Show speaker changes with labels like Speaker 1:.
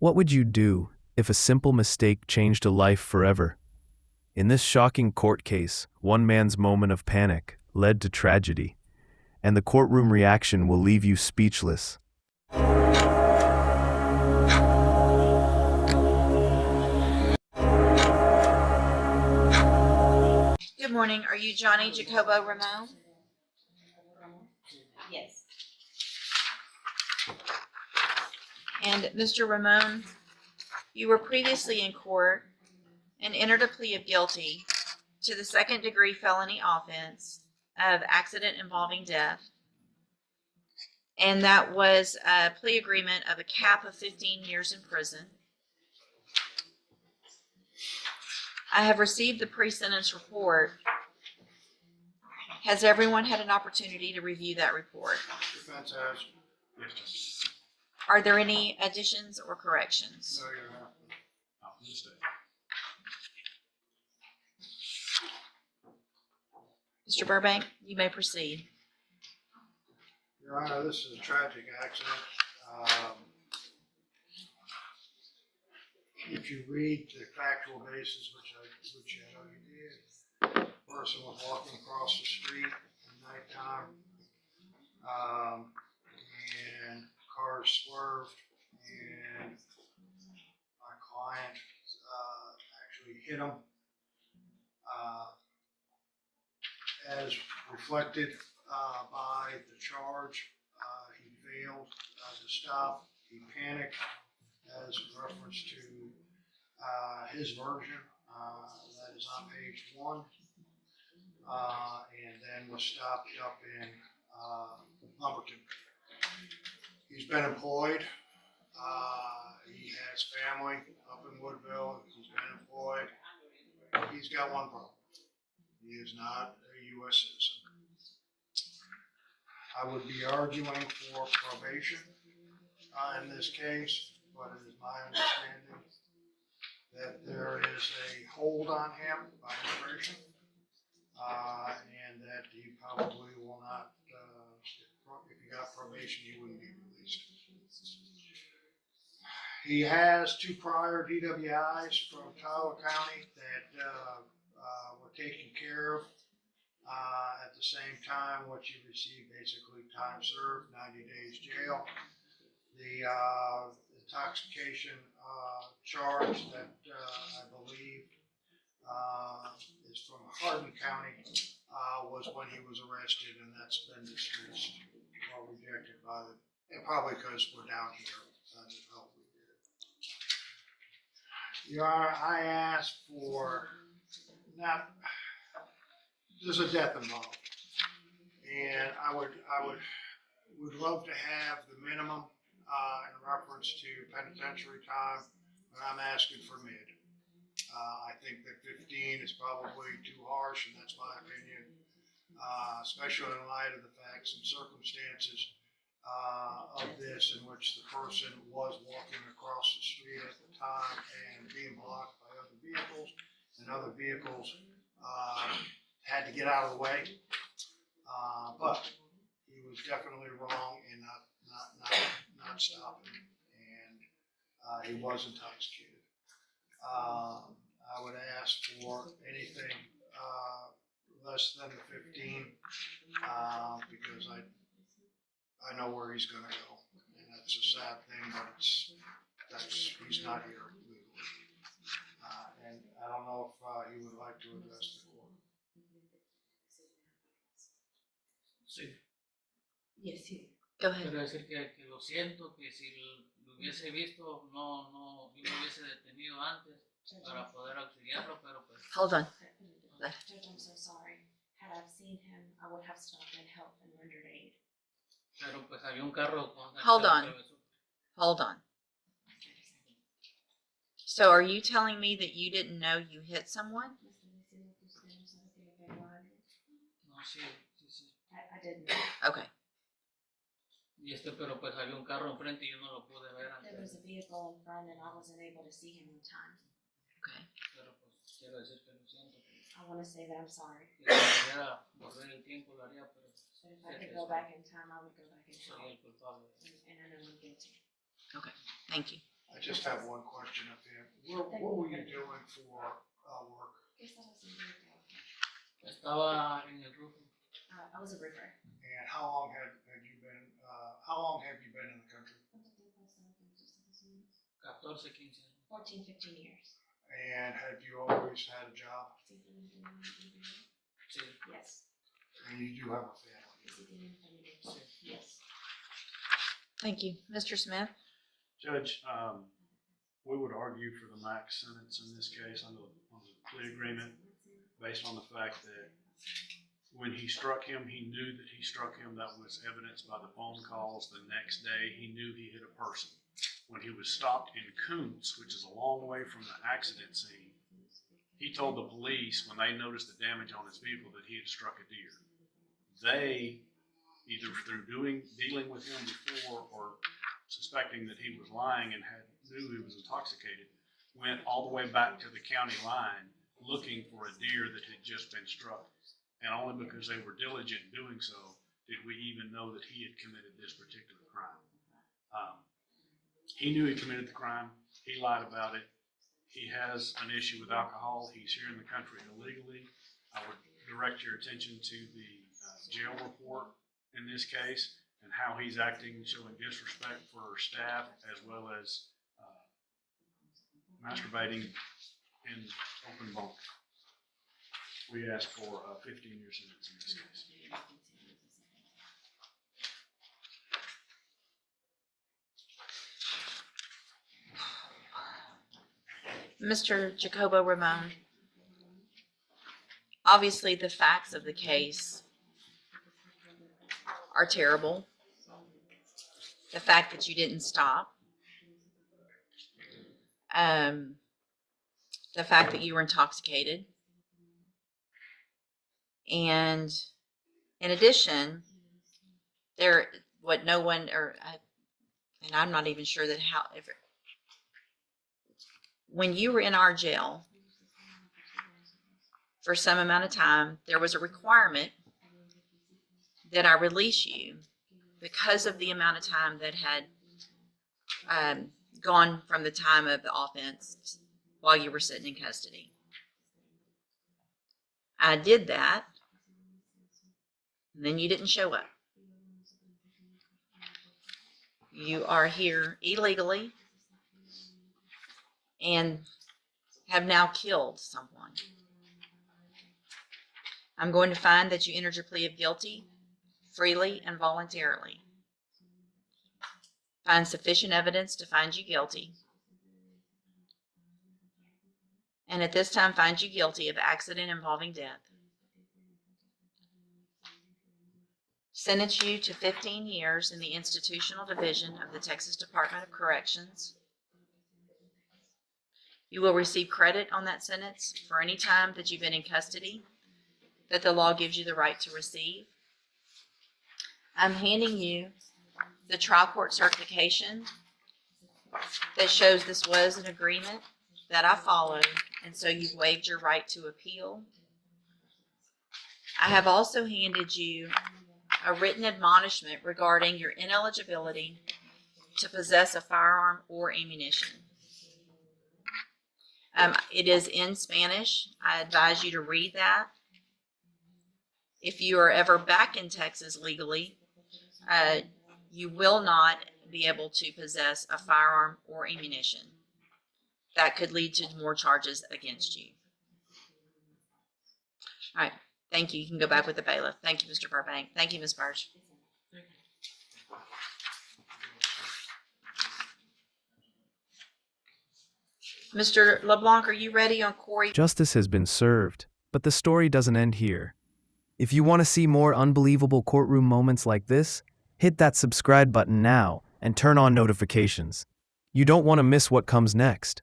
Speaker 1: What would you do if a simple mistake changed a life forever? In this shocking court case, one man's moment of panic led to tragedy, and the courtroom reaction will leave you speechless.
Speaker 2: Good morning. Are you Johnny Jacobo Ramon? Yes. And Mr. Ramon, you were previously in court and entered a plea of guilty to the second-degree felony offense of accident involving death. And that was a plea agreement of a cap of 15 years in prison. I have received the pre-sentence report. Has everyone had an opportunity to review that report?
Speaker 3: Defense has.
Speaker 2: Are there any additions or corrections?
Speaker 3: No, Your Honor.
Speaker 2: Mr. Burbank, you may proceed.
Speaker 3: Your Honor, this is a tragic accident. If you read the factual basis, which I know you did, the person was walking across the street at nighttime, and cars swerved, and my client actually hit him. As reflected by the charge, he failed to stop. He panicked, as reference to his version, that is on page 1, and then was stopped up in Lumberton. He's been employed. He has family up in Woodville. He's been employed. He's got one problem. He is not a U.S. citizen. I would be arguing for probation in this case, but it is my understanding that there is a hold on him by immigration, and that he probably will not, if he got probation, he wouldn't be released. He has 2 prior DWIs from Tyler County that were taken care of. At the same time, what you receive, basically time served, 90 days jail. The intoxication charge that I believe is from Hardin County was when he was arrested, and that's been dismissed or rejected by the, and probably because we're down here. Your Honor, I asked for there's a death involved, and I would love to have the minimum in reference to penitentiary time, but I'm asking for mid. I think that 15 is probably too harsh, and that's my opinion, especially in light of the facts and circumstances of this, in which the person was walking across the street at the time and being blocked by other vehicles, and other vehicles had to get out of the way, but he was definitely wrong in not stopping, and he was intoxicated. I would ask for anything less than the 15, because I know where he's going to go, and that's a sad thing, but he's not here legally, and I don't know if he would like to address the court.
Speaker 4: Sí.
Speaker 2: Yes, go ahead.
Speaker 4: Quiero decir que lo siento, que si lo hubiese visto, yo me hubiese detenido antes para poder auxiliarlo, pero pues.
Speaker 2: Hold on.
Speaker 5: Judge, I'm so sorry. Had I seen him, I would have stopped and helped and rendered aid.
Speaker 4: Pero pues había un carro con.
Speaker 2: Hold on. So are you telling me that you didn't know you hit someone?
Speaker 4: No, sí.
Speaker 5: I didn't know.
Speaker 2: Okay.
Speaker 4: Pero pues había un carro enfrente y yo no lo pude ver antes.
Speaker 5: There was a vehicle in front and I wasn't able to see him in time.
Speaker 2: Okay.
Speaker 4: Pero pues quiero decir que lo siento.
Speaker 5: I want to say that I'm sorry.
Speaker 4: Si pudiera volver el tiempo lo haría, pero.
Speaker 5: But if I could go back in time, I would go back in
Speaker 4: Soy
Speaker 5: time.
Speaker 4: el culpable.
Speaker 5: And I know I'm guilty.
Speaker 2: Okay. Thank you.
Speaker 3: I just have one question up here. What were you doing for work?
Speaker 4: Estaba en el roof
Speaker 5: I was a roofer.
Speaker 3: And how long have you been in the country?
Speaker 4: 14, 15 años.
Speaker 5: 14, 15 years.
Speaker 3: And have you always had a job?
Speaker 4: Sí.
Speaker 5: Yes.
Speaker 3: And you do have a family?
Speaker 5: Yes.
Speaker 2: Thank you. Mr. Smith?
Speaker 6: Judge, we would argue for the max sentence in this case on the plea agreement based on the fact that when he struck him, he knew that he struck him. That was evidenced by the phone calls. The next day, he knew he hit a person. When he was stopped in Koontz, which is a long way from the accident scene, he told the police when they noticed the damage on his vehicle that he had struck a deer. They, either through dealing with him before or suspecting that he was lying and knew he was intoxicated, went all the way back to the county line looking for a deer that had just been struck. And only because they were diligent in doing so did we even know that he had committed this particular crime. He knew he committed the crime. He lied about it. He has an issue with alcohol. He's here in the country illegally. I would direct your attention to the jail report in this case and how he's acting, showing disrespect for staff as well as masturbating in open bunk. We ask for a 15-year sentence in this case.
Speaker 2: Mr. Jacobo Ramon, obviously the facts of the case are terrible. The fact that you didn't stop, the fact that you were intoxicated, and in addition, and I'm not even sure that when you were in our jail for some amount of time, there was a requirement that I release you because of the amount of time that had gone from the time of the offense while you were sitting in custody. I did that, and then you didn't show up. You are here illegally and have now killed someone. I'm going to find that you entered your plea of guilty freely and voluntarily. Find sufficient evidence to find you guilty. And at this time, find you guilty of accident involving death. Sentence you to 15 years in the institutional division of the Texas Department of Corrections. You will receive credit on that sentence for any time that you've been in custody that the law gives you the right to receive. I'm handing you the trial court certification that shows this was an agreement that I followed, and so you've waived your right to appeal. I have also handed you a written admonishment regarding your ineligibility to possess a firearm or ammunition. It is in Spanish. I advise you to read that. If you are ever back in Texas legally, you will not be able to possess a firearm or ammunition. That could lead to more charges against you. All right. Thank you. You can go back with the bailiff. Thank you, Mr. Burbank. Thank you, Ms. Burge. Mr. LeBlanc, are you ready on Corey?
Speaker 1: Justice has been served, but the story doesn't end here. If you want to see more unbelievable courtroom moments like this, hit that subscribe button now and turn on notifications. You don't want to miss what comes next.